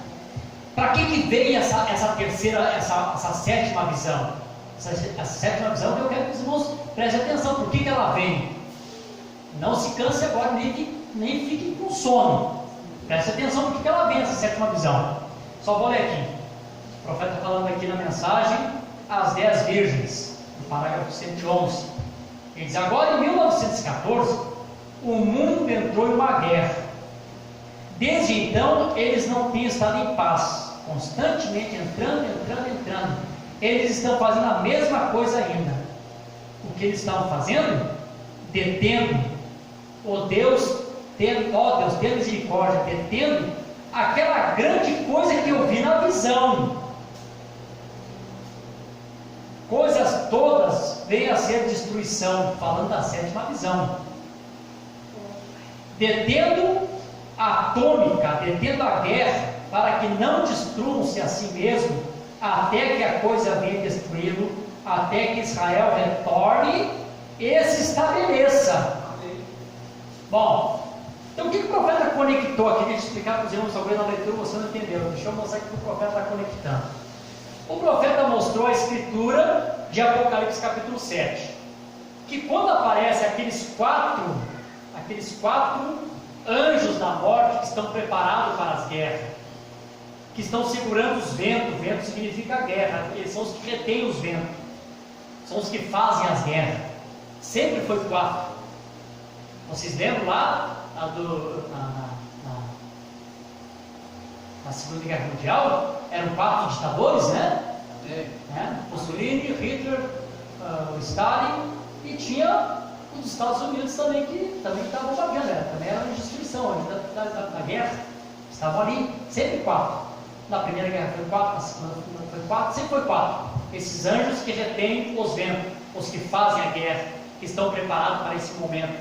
Para que veio essa terceira, essa sétima visão? Essa sétima visão que eu quero que os irmãos prestem atenção. Por que ela vem? Não se canse agora, nem fique com sono. Preste atenção por que ela vem, essa sétima visão. Só vou ler aqui. O profeta falando aqui na mensagem as 10 virgens, no parágrafo 111. Ele diz: agora em 1914, o mundo entrou em uma guerra. Desde então, eles não têm estado em paz, constantemente entrando. Eles estão fazendo a mesma coisa ainda. O que eles estavam fazendo? Detendo, Deus, tenha misericórdia, detendo aquela grande coisa que eu vi na visão. Coisas todas vêm a ser destruição, falando da sétima visão. Detendo a atômica, detendo a guerra, para que não destruam-se a si mesmo, até que a coisa venha destruí-lo, até que Israel retorne e se estabeleça. Bom, então o que o profeta conectou aqui? Deixa eu explicar para os irmãos, talvez na leitura você não entendeu. Deixa eu mostrar o que o profeta está conectando. O profeta mostrou a escritura de Apocalipse capítulo 7, que quando aparece aqueles quatro anjos da morte que estão preparados para as guerras, que estão segurando os ventos. Vento significa guerra, eles são os que retêm os ventos, são os que fazem as guerras. Sempre foi 4. Vocês lembram lá na Segunda Guerra Mundial? Eram 4 ditadores, né? Mussolini, Hitler, Stalin, e tinha os Estados Unidos também estavam batendo, também era uma destruição da guerra, estavam ali, sempre 4. Na primeira guerra foi 4, na segunda foi 4, sempre foi 4. Esses anjos que retêm os ventos, os que fazem a guerra, que estão preparados para esse momento.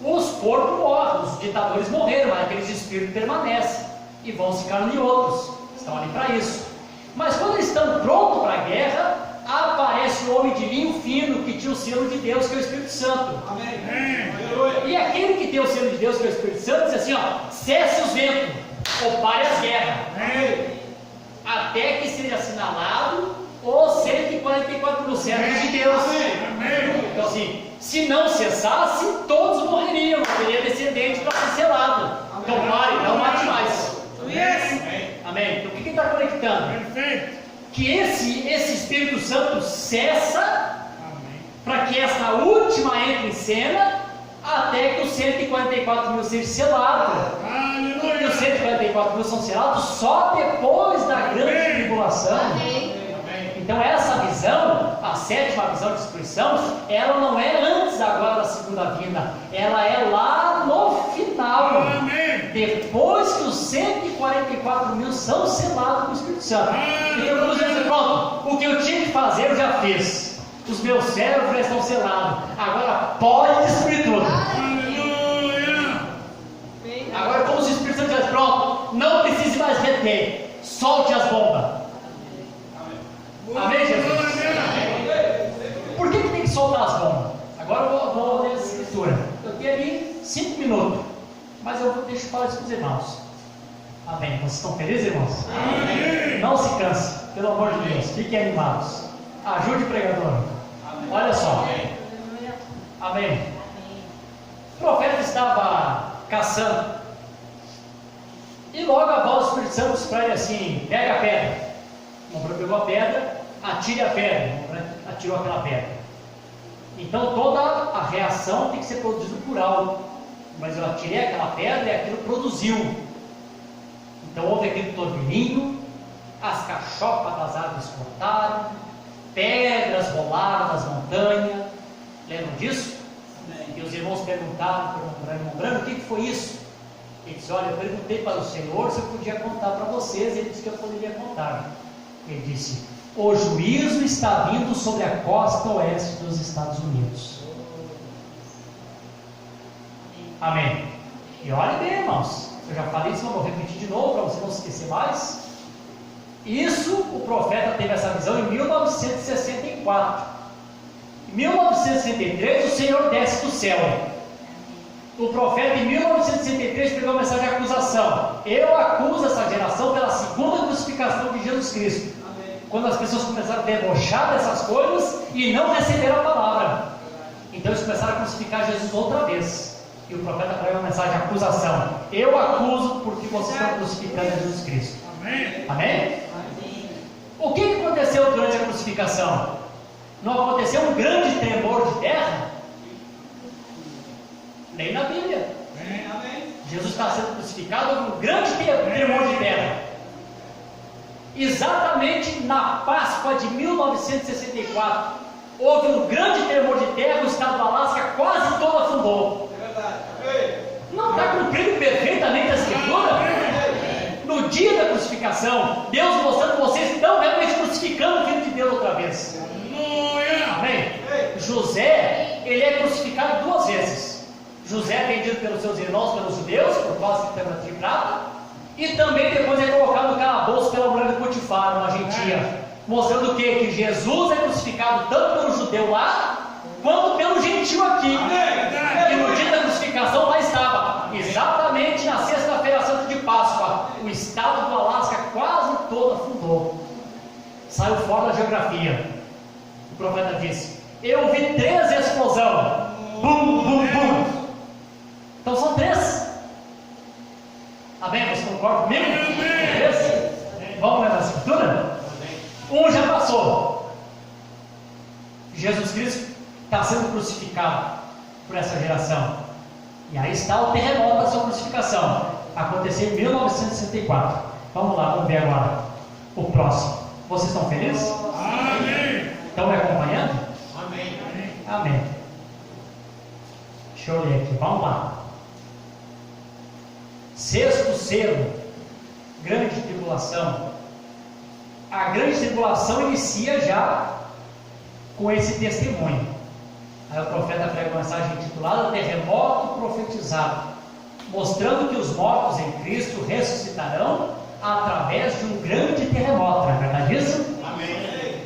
Os corpos morrem, os ditadores morreram, mas aqueles espíritos permanecem e vão se encarnando em outros, estão ali para isso. Mas quando eles estão prontos para a guerra, aparece o homem de linho fino que tinha o selo de Deus, que é o Espírito Santo. Amém. E aquele que tem o selo de Deus, que é o Espírito Santo, diz assim: ó, cesse os ventos, ou pare as guerras, até que seja assinalado os 144 mil servos de Deus. Então assim, se não cessasse, todos morreriam, não teria descendente para ser selado. Então pare, não mate mais. Amém. Então o que está conectando? Perfeito. Que esse Espírito Santo cessa para que essa última entre em cena, até que os 144 mil sejam selados. E os 144 mil são selados só depois da grande tribulação. Então essa visão, a sétima visão de destruição, ela não é antes agora da segunda vinda, ela é lá no final. Depois que os 144 mil são selados com o Espírito Santo. Então vamos dizer, pronto, o que eu tinha que fazer eu já fiz. Os meus servos já estão selados. Agora pode destruir tudo. Agora como se o Espírito Santo dissesse, pronto, não precise mais reter. Solte as bombas. Amém, Jesus? Por que tem que soltar as bombas? Agora eu vou ler a escritura. Eu tenho ali 5 minutos. Mas eu deixo falar isso para os irmãos. Amém. Vocês estão felizes, irmãos? Amém. Não se canse, pelo amor de Deus. Fiquem animados. Ajude o pregador. Amém. Olha só. Amém. O profeta estava caçando. E logo a voz do Espírito Santo disse para ele assim: pega a pedra. O homem pegou a pedra, atire a pedra. O homem atirou aquela pedra. Então toda a reação tem que ser produzida por algo. Mas eu atirei aquela pedra e aquilo produziu. Então houve aquele turbilhão, as cachopas das árvores cortaram, pedras rolaram das montanhas. Lembram disso? E os irmãos perguntaram para o irmão Brano, o que foi isso? Ele disse: olha, eu perguntei para o Senhor se eu podia contar para vocês. Ele disse que eu poderia contar. Ele disse: o juízo está vindo sobre a costa oeste dos Estados Unidos. Amém. E olhem bem, irmãos, eu já falei isso, mas vou repetir de novo para você não se esquecer mais. Isso, o profeta teve essa visão em 1964. Em 1963 o Senhor desce do céu. O profeta em 1963 pegou a mensagem de acusação: eu acuso essa geração pela segunda crucificação de Jesus Cristo. Amém. Quando as pessoas começaram a debochar dessas coisas e não receberam a palavra, então eles começaram a crucificar Jesus outra vez. E o profeta pregou uma mensagem de acusação: eu acuso porque vocês estão crucificando Jesus Cristo. Amém? Amém? O que aconteceu durante a crucificação? Não aconteceu um grande tremor de terra? Nem na Bíblia. Amém. Jesus está sendo crucificado, houve um grande tremor de terra. Exatamente na Páscoa de 1964, houve um grande tremor de terra, o estado do Alasca quase todo afundou. Não está cumprindo perfeitamente a escritura? No dia da crucificação, Deus mostrando que vocês estão realmente crucificando o Filho de Deus outra vez. Amém? José, ele é crucificado 2 vezes. José é vendido pelos seus irmãos, pelos judeus, por causa de pedra de prata, e também depois é colocado no calabouço pela mulher de Potifar, uma gentia, mostrando o quê? Que Jesus é crucificado tanto pelo judeu lá, quanto pelo gentil aqui. E no dia da crucificação lá estava, exatamente na sexta-feira santa de Páscoa, o estado do Alasca quase todo afundou. Saiu fora da geografia. O profeta disse: eu vi 3 explosões. Bum, bum, bum. Então são 3. Amém? Você concorda comigo? 3? Vamos ler a escritura? Um já passou. Jesus Cristo está sendo crucificado por essa geração. E aí está o terremoto da sua crucificação. Aconteceu em 1964. Vamos lá, vamos ver agora o próximo. Vocês estão felizes? Amém. Estão me acompanhando? Amém. Amém. Deixa eu ler aqui, vamos lá. Sexto selo, grande tribulação. A grande tribulação inicia já com esse testemunho. Aí o profeta prega uma mensagem intitulada Terremoto Profetizado, mostrando que os mortos em Cristo ressuscitarão através de um grande terremoto, não é verdade isso? Amém.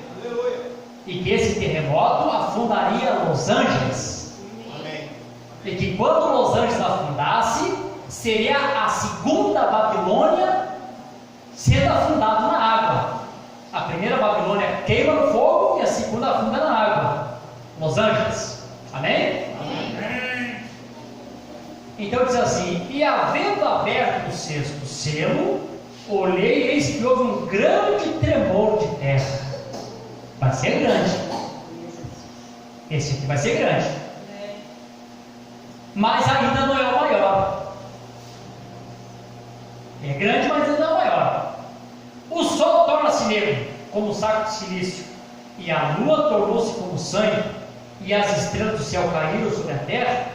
E que esse terremoto afundaria Los Angeles. Amém. E que quando Los Angeles afundasse, seria a segunda Babilônia sendo afundada na água. A primeira Babilônia queima no fogo e a segunda afunda na água. Los Angeles. Amém? Amém. Então diz assim: e havendo aberto o sexto selo, olhei e eis que houve um grande tremor de terra. Vai ser grande. Esse aqui vai ser grande. Mas ainda não é o maior. É grande, mas ainda não é o maior. O sol torna-se negro, como um saco de silício, e a lua tornou-se como sangue, e as estrelas do céu caíram sobre a terra,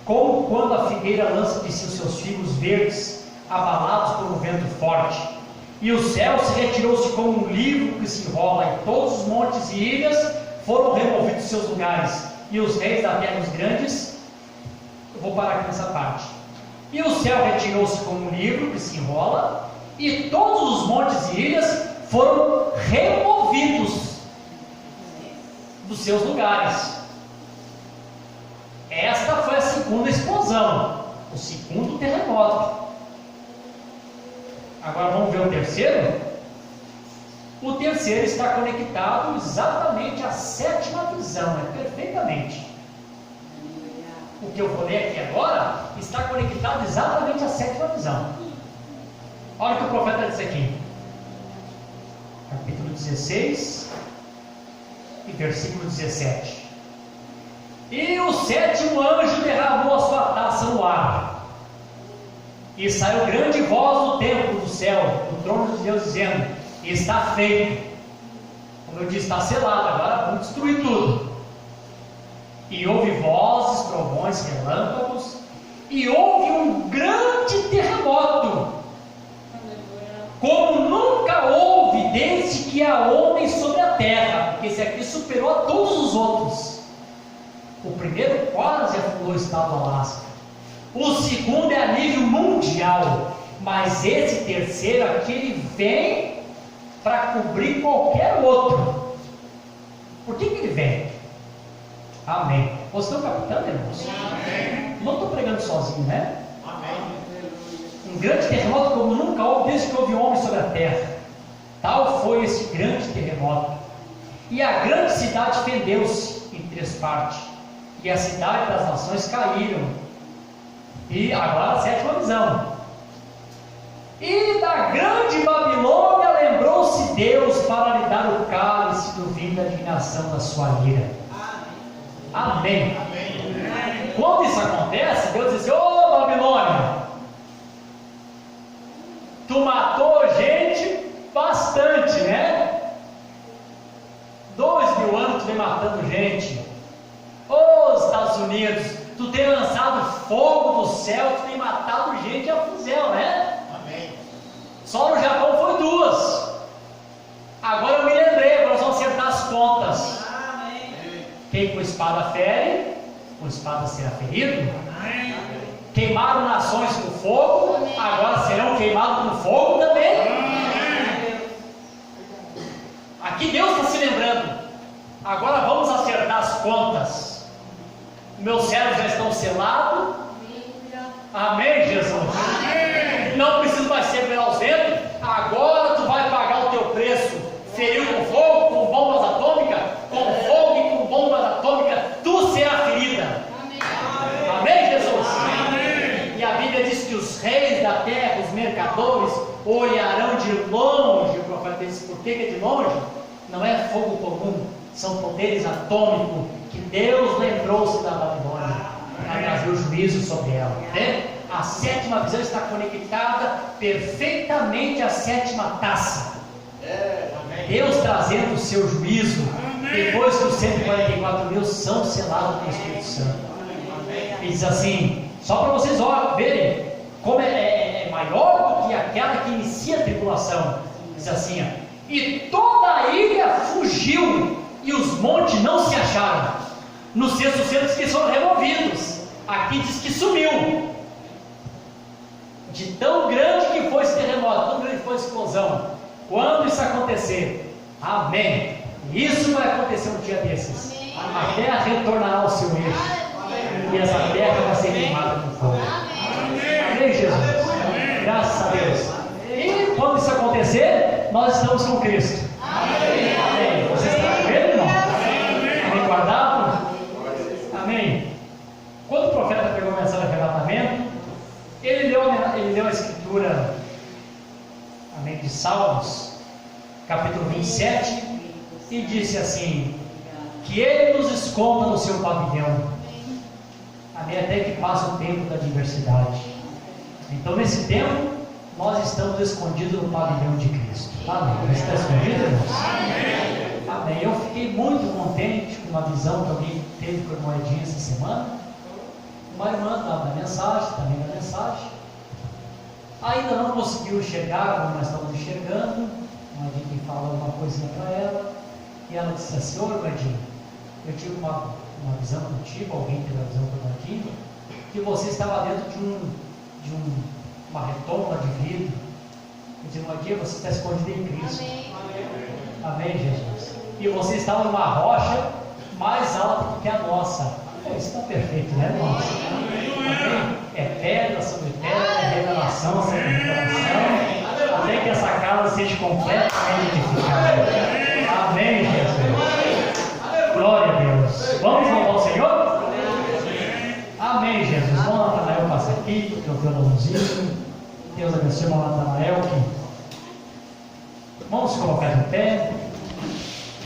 como quando a figueira lança de si os seus figos verdes, abalados por um vento forte. E o céu se retirou-se como um livro que se enrola, e todos os montes e ilhas foram removidos de seus lugares, e os reis da terra, os grandes. Eu vou parar aqui nessa parte. E o céu retirou-se como um livro que se enrola, e todos os montes e ilhas foram removidos dos seus lugares. Esta foi a segunda explosão, o segundo terremoto. Agora vamos ver o terceiro? O terceiro está conectado exatamente à sétima visão, perfeitamente. O que eu vou ler aqui agora está conectado exatamente à sétima visão. Olha o que o profeta disse aqui, capítulo 16 e versículo 17. E o sétimo anjo derramou a sua taça no ar, e saiu grande voz do templo do céu, do trono de Deus, dizendo: está feito. Como eu disse, está selado, agora vamos destruir tudo. E houve vozes, trovões, relâmpagos, e houve um grande terremoto, como nunca houve desde que há homens sobre a terra, porque esse aqui superou a todos os outros. O primeiro quase afundou o estado do Alasca, o segundo é a nível mundial, mas esse terceiro aqui, ele vem para cobrir qualquer outro. Por que ele vem? Amém. Vocês estão captando, irmãos? Amém. Não estou pregando sozinho, né? Amém. Um grande terremoto como nunca houve desde que houve homem sobre a terra. Tal foi esse grande terremoto. E a grande cidade fendeu-se em 3 partes, e a cidade das nações caíram. E agora a sétima visão. E da grande Babilônia lembrou-se Deus para lhe dar o cálice do vinho da indignação da sua ira. Amém. Amém. Quando isso acontece, Deus diz: ô Babilônia, tu matou gente bastante, né? 2000 anos tu vem matando gente. Ô Estados Unidos, tu tem lançado fogo do céu, tu tem matado gente a fuzel, né? Amém. Só no Japão foi 2. Agora eu me lembrei, agora nós vamos acertar as contas. Quem com espada fere, com espada será ferido. Amém. Queimaram nações com fogo, agora serão queimados com fogo também. Amém. Aqui Deus está se lembrando. Agora vamos acertar as contas. Meus servos já estão selados. Amém, Jesus? Amém. Não preciso mais ser pelo ausente. Agora tu vai pagar o teu preço. Feriu com fogo, com bombas atômicas, com fogo e com bombas atômicas, tu será ferida. Amém. Amém, Jesus? Amém. E a Bíblia diz que os reis da terra, os mercadores, olharão de longe. O profeta disse: por que é de longe? Não é fogo comum, são poderes atômicos que Deus lembrou-se da Babilônia para trazer o juízo sobre ela. Né? A sétima visão está conectada perfeitamente à sétima taça. Deus trazendo o seu juízo depois que os 144 mil são selados pelo Espírito Santo. E diz assim, só para vocês verem como é maior do que aquela que inicia a tribulação. Diz assim, ó, e toda a ilha fugiu, e os montes não se acharam. No sexto selo diz que foram removidos, aqui diz que sumiu. De tão grande que foi esse terremoto, tão grande que foi a explosão. Quando isso acontecer, amém, isso vai acontecer um dia desses, a terra retornará ao seu eixo, e essa terra vai ser queimada com fogo. Amém, Jesus, graças a Deus. E quando isso acontecer, nós estamos com Cristo. Amém. Você está com Ele, irmão? Amém, guardado? Amém. Quando o profeta pegou a mensagem de arrebatamento, ele leu a escritura, amém, de Salmos, capítulo 27, e disse assim, que Ele nos esconda no seu pavilhão, amém, até que passe o tempo da adversidade. Então nesse tempo, nós estamos escondidos no pavilhão de Cristo. Amém. Você está escondido, irmãos? Amém. Eu fiquei muito contente com uma visão que alguém teve com a irmã Edinha essa semana. Uma irmã estava na mensagem, também na mensagem, ainda não conseguiu chegar como nós estamos enxergando. A gente falou uma coisinha para ela, e ela disse assim, ô irmãzinha, eu tive uma visão contigo, alguém teve uma visão com o irmãzinho, que você estava dentro de uma retoma de vidro. Eu disse, irmãzinha, você está escondido em Cristo. Amém, Jesus. E você estava numa rocha mais alta do que a nossa. Isso está perfeito, né, irmão? Amém? É pedra sobre pedra, é revelação sobre revelação, até que essa casa seja completamente edificada. Amém, Jesus. Glória a Deus. Vamos louvar o Senhor? Amém, Jesus. Bom, Natanael passa aqui, que eu vi o violãozinho. Deus abençoe o Natanael. Vamos colocar de pé.